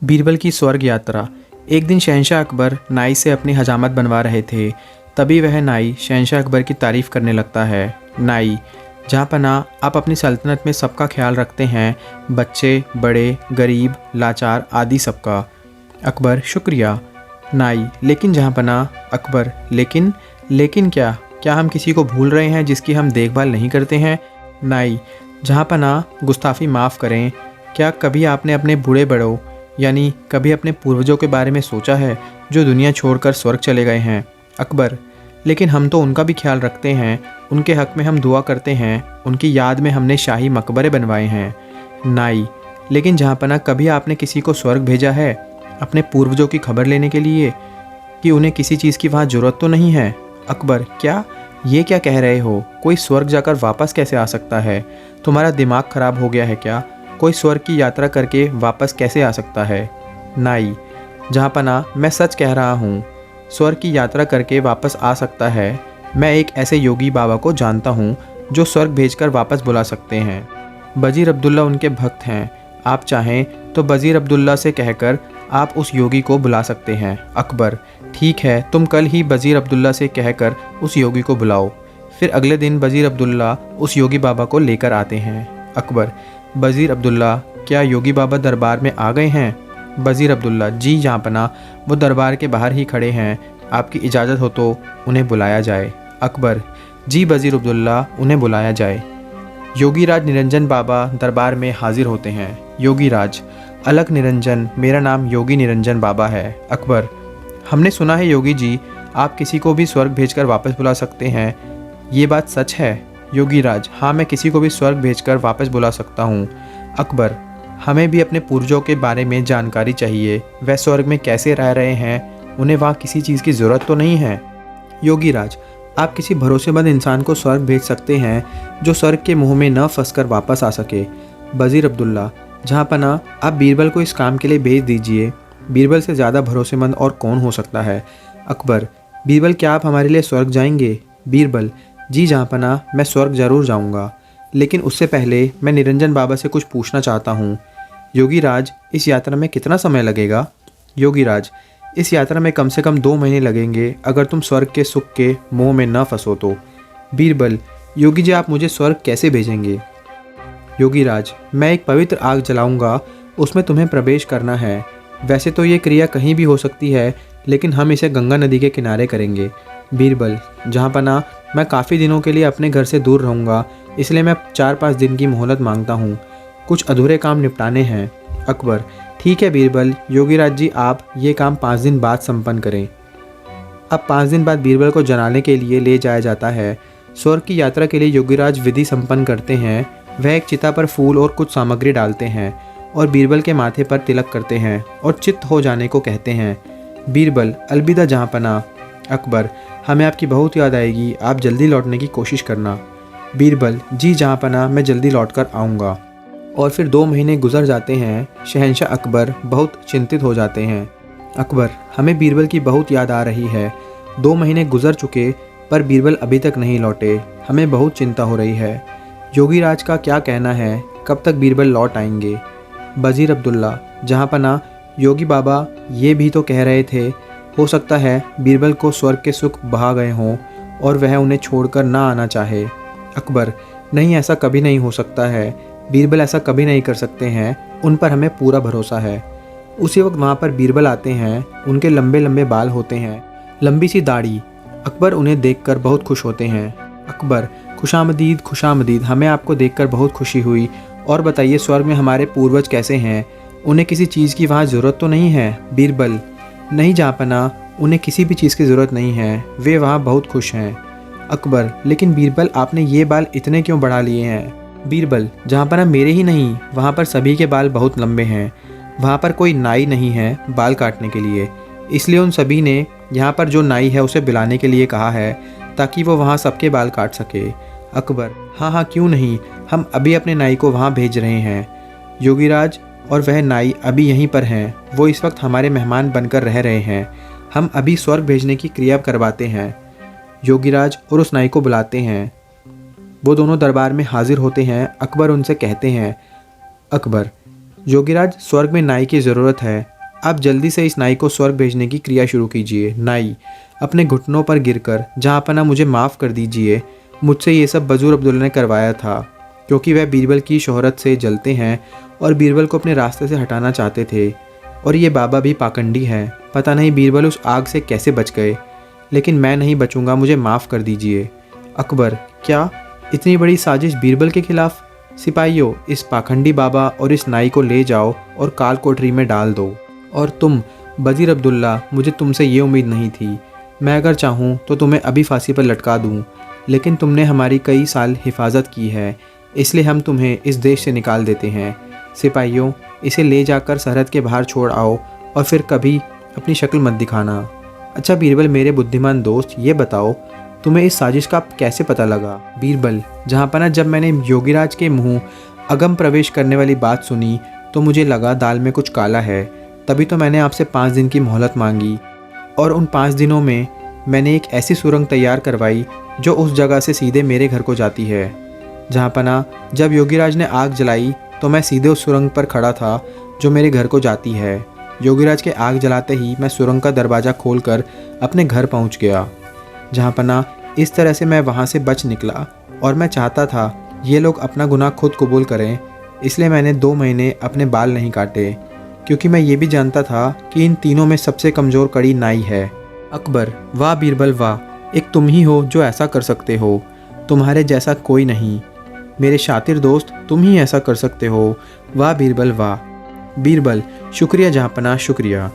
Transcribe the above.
बीरबल की स्वर्ग यात्रा। एक दिन शहंशाह अकबर नाई से अपनी हजामत बनवा रहे थे। तभी वह नाई शहंशाह अकबर की तारीफ़ करने लगता है। नाई, जहाँ पनाह आप अपनी सल्तनत में सबका ख्याल रखते हैं, बच्चे, बड़े, गरीब, लाचार आदि सबका। अकबर, शुक्रिया। नाई, लेकिन जहाँ पनाह। अकबर, लेकिन क्या क्या हम किसी को भूल रहे हैं जिसकी हम देखभाल नहीं करते हैं? नाई, जहाँ पनाह, गुस्ताफ़ी माफ़ करें। क्या कभी आपने अपने बूढ़े बड़ों यानी कभी अपने पूर्वजों के बारे में सोचा है जो दुनिया छोड़कर स्वर्ग चले गए हैं? अकबर, लेकिन हम तो उनका भी ख्याल रखते हैं, उनके हक़ में हम दुआ करते हैं, उनकी याद में हमने शाही मकबरे बनवाए हैं। नाई, लेकिन जहाँपनाह कभी आपने किसी को स्वर्ग भेजा है अपने पूर्वजों की खबर लेने के लिए कि उन्हें किसी चीज़ की वहाँ ज़रूरत तो नहीं है? अकबर, ये क्या कह रहे हो? कोई स्वर्ग जाकर वापस कैसे आ सकता है? तुम्हारा दिमाग ख़राब हो गया है क्या? कोई स्वर्ग की यात्रा करके वापस कैसे आ सकता है? नाई, जहाँ पनाह, मैं सच कह रहा हूँ, स्वर्ग की यात्रा करके वापस आ सकता है। मैं एक ऐसे योगी बाबा को जानता हूँ जो स्वर्ग भेजकर वापस बुला सकते हैं। बजीर अब्दुल्ला उनके भक्त हैं। आप चाहें तो बजीर अब्दुल्ला से कहकर आप उस योगी को बुला सकते हैं। अकबर, ठीक है, तुम कल ही बजीर अब्दुल्ला से कहकर उस योगी को बुलाओ। फिर अगले दिन बजीर अब्दुल्ला उस योगी बाबा को लेकर आते हैं। अकबर, बजीर अब्दुल्ला, क्या योगी बाबा दरबार में आ गए हैं? बजीर अब्दुल्ला, जी जहाँ पनाह, वो दरबार के बाहर ही खड़े हैं। आपकी इजाज़त हो तो उन्हें बुलाया जाए। अकबर, जी बजीर अब्दुल्ला, उन्हें बुलाया जाए। योगीराज निरंजन बाबा दरबार में हाजिर होते हैं। योगीराज, अलख निरंजन, मेरा नाम योगी निरंजन बाबा है। अकबर, हमने सुना है योगी जी, आप किसी को भी स्वर्ग भेजकर वापस बुला सकते हैं, ये बात सच है? योगीराज, हाँ, मैं किसी को भी स्वर्ग भेजकर वापस बुला सकता हूँ। अकबर, हमें भी अपने पूर्वजों के बारे में जानकारी चाहिए। वह स्वर्ग में कैसे रह रहे हैं? उन्हें वहाँ किसी चीज़ की ज़रूरत तो नहीं है? योगीराज, आप किसी भरोसेमंद इंसान को स्वर्ग भेज सकते हैं जो स्वर्ग के मुंह में न फंसकर वापस आ सके। बजीर अब्दुल्ला, जहाँ पनाह, आप बीरबल को इस काम के लिए भेज दीजिए। बीरबल से ज़्यादा भरोसेमंद और कौन हो सकता है? अकबर, बीरबल, क्या आप हमारे लिए स्वर्ग जाएंगे? बीरबल, जी जहाँ पनाह, मैं स्वर्ग ज़रूर जाऊँगा, लेकिन उससे पहले मैं निरंजन बाबा से कुछ पूछना चाहता हूँ। योगीराज, इस यात्रा में कितना समय लगेगा? योगीराज, इस यात्रा में कम से कम 2 महीने लगेंगे अगर तुम स्वर्ग के सुख के मोह में न फंसो तो। बीरबल, योगी जी, आप मुझे स्वर्ग कैसे भेजेंगे? योगीराज, मैं एक पवित्र आग जलाऊंगा, उसमें तुम्हें प्रवेश करना है। वैसे तो ये क्रिया कहीं भी हो सकती है, लेकिन हम इसे गंगा नदी के किनारे करेंगे। बीरबल, जहाँ पनाह, मैं काफ़ी दिनों के लिए अपने घर से दूर रहूँगा, इसलिए मैं 4-5 दिन की मोहलत मांगता हूँ। कुछ अधूरे काम निपटाने हैं। अकबर, ठीक है बीरबल, योगीराज जी, आप ये काम 5 दिन बाद संपन्न करें। अब 5 दिन बाद बीरबल को जनाने के लिए ले जाया जाता है। स्वर्ग की यात्रा के लिए योगीराज विधि संपन्न करते हैं। वह एक चिता पर फूल और कुछ सामग्री डालते हैं और बीरबल के माथे पर तिलक करते हैं और चित्त हो जाने को कहते हैं। बीरबल, अलविदा जहाँ पनाह। अकबर, हमें आपकी बहुत याद आएगी, आप जल्दी लौटने की कोशिश करना। बीरबल, जी जहाँ पनाह, मैं जल्दी लौट कर आऊँगा। और फिर 2 महीने गुजर जाते हैं। शहंशाह अकबर बहुत चिंतित हो जाते हैं। अकबर, हमें बीरबल की बहुत याद आ रही है। 2 महीने गुजर चुके पर बीरबल अभी तक नहीं लौटे, हमें बहुत चिंता हो रही है। योगीराज का क्या कहना है, कब तक बीरबल लौट आएंगे? बजीर अब्दुल्ला, जहाँ पनाह, योगी बाबा ये भी तो कह रहे थे, हो सकता है बीरबल को स्वर्ग के सुख बहा गए हों और वह उन्हें छोड़कर ना आना चाहे। अकबर, नहीं, ऐसा कभी नहीं हो सकता है। बीरबल ऐसा कभी नहीं कर सकते हैं, उन पर हमें पूरा भरोसा है। उसी वक्त वहाँ पर बीरबल आते हैं। उनके लंबे लंबे बाल होते हैं, लंबी सी दाढ़ी। अकबर उन्हें देखकर बहुत खुश होते हैं। अकबर, खुशामदीद खुशामदीद, हमें आपको देखकर बहुत खुशी हुई। और बताइए, स्वर्ग में हमारे पूर्वज कैसे हैं? उन्हें किसी चीज़ की वहाँ ज़रूरत तो नहीं है? बीरबल, नहीं जहाँ पनाह, उन्हें किसी भी चीज़ की ज़रूरत नहीं है, वे वहाँ बहुत खुश हैं। अकबर, लेकिन बीरबल, आपने ये बाल इतने क्यों बढ़ा लिए हैं? बीरबल, जहाँ पनाह, मेरे ही नहीं, वहाँ पर सभी के बाल बहुत लंबे हैं। वहाँ पर कोई नाई नहीं है बाल काटने के लिए, इसलिए उन सभी ने यहाँ पर जो नाई है उसे बुलाने के लिए कहा है ताकि वो वहाँ सबके बाल काट सके। अकबर, हाँ हाँ, क्यों नहीं, हम अभी अपने नाई को वहाँ भेज रहे हैं। योगीराज, और वह नाई अभी यहीं पर हैं, वो इस वक्त हमारे मेहमान बनकर रह रहे हैं। हम अभी स्वर्ग भेजने की क्रिया करवाते हैं। योगीराज और उस नाई को बुलाते हैं। वो दोनों दरबार में हाजिर होते हैं। अकबर उनसे कहते हैं, अकबर, योगीराज, स्वर्ग में नाई की ज़रूरत है। आप जल्दी से इस नाई को स्वर्ग भेजने की क्रिया शुरू कीजिए। नाई अपने घुटनों पर गिरकर, जहाँपना मुझे माफ़ कर दीजिए, मुझसे ये सब बजूर अब्दुल्ला ने करवाया था, क्योंकि वह बीरबल की शोहरत से जलते हैं और बीरबल को अपने रास्ते से हटाना चाहते थे। और ये बाबा भी पाखंडी हैं। पता नहीं बीरबल उस आग से कैसे बच गए, लेकिन मैं नहीं बचूंगा, मुझे माफ़ कर दीजिए। अकबर, क्या इतनी बड़ी साजिश बीरबल के खिलाफ? सिपाहियों, इस पाखंडी बाबा और इस नाई को ले जाओ और काल कोठरी में डाल दो। और तुम बजीर अब्दुल्ला, मुझे तुमसे ये उम्मीद नहीं थी। मैं अगर चाहूँ तो तुम्हें अभी फांसी पर लटका दूँ, लेकिन तुमने हमारी कई साल हिफाजत की है, इसलिए हम तुम्हें इस देश से निकाल देते हैं। सिपाहियों, इसे ले जाकर सरहद के बाहर छोड़ आओ और फिर कभी अपनी शक्ल मत दिखाना। अच्छा बीरबल, मेरे बुद्धिमान दोस्त, ये बताओ तुम्हें इस साजिश का कैसे पता लगा? बीरबल, जहाँपना जब मैंने योगीराज के मुंह अगम प्रवेश करने वाली बात सुनी तो मुझे लगा दाल में कुछ काला है। तभी तो मैंने आपसे 5 दिन की मोहलत मांगी, और उन 5 दिनों में मैंने एक ऐसी सुरंग तैयार करवाई जो उस जगह से सीधे मेरे घर को जाती है। जहाँपना जब योगीराज ने आग जलाई तो मैं सीधे उस सुरंग पर खड़ा था जो मेरे घर को जाती है। योगीराज के आग जलाते ही मैं सुरंग का दरवाज़ा खोलकर अपने घर पहुंच गया। जहाँपना इस तरह से मैं वहाँ से बच निकला, और मैं चाहता था ये लोग अपना गुनाह खुद कबूल करें, इसलिए मैंने 2 महीने अपने बाल नहीं काटे, क्योंकि मैं ये भी जानता था कि इन तीनों में सबसे कमज़ोर कड़ी नाई है। अकबर, वाह बीरबल वाह, एक तुम ही हो जो ऐसा कर सकते हो, तुम्हारे जैसा कोई नहीं। मेरे शातिर दोस्त, तुम ही ऐसा कर सकते हो। वाह बीरबल वाह। बीरबल, शुक्रिया जहाँपना, शुक्रिया।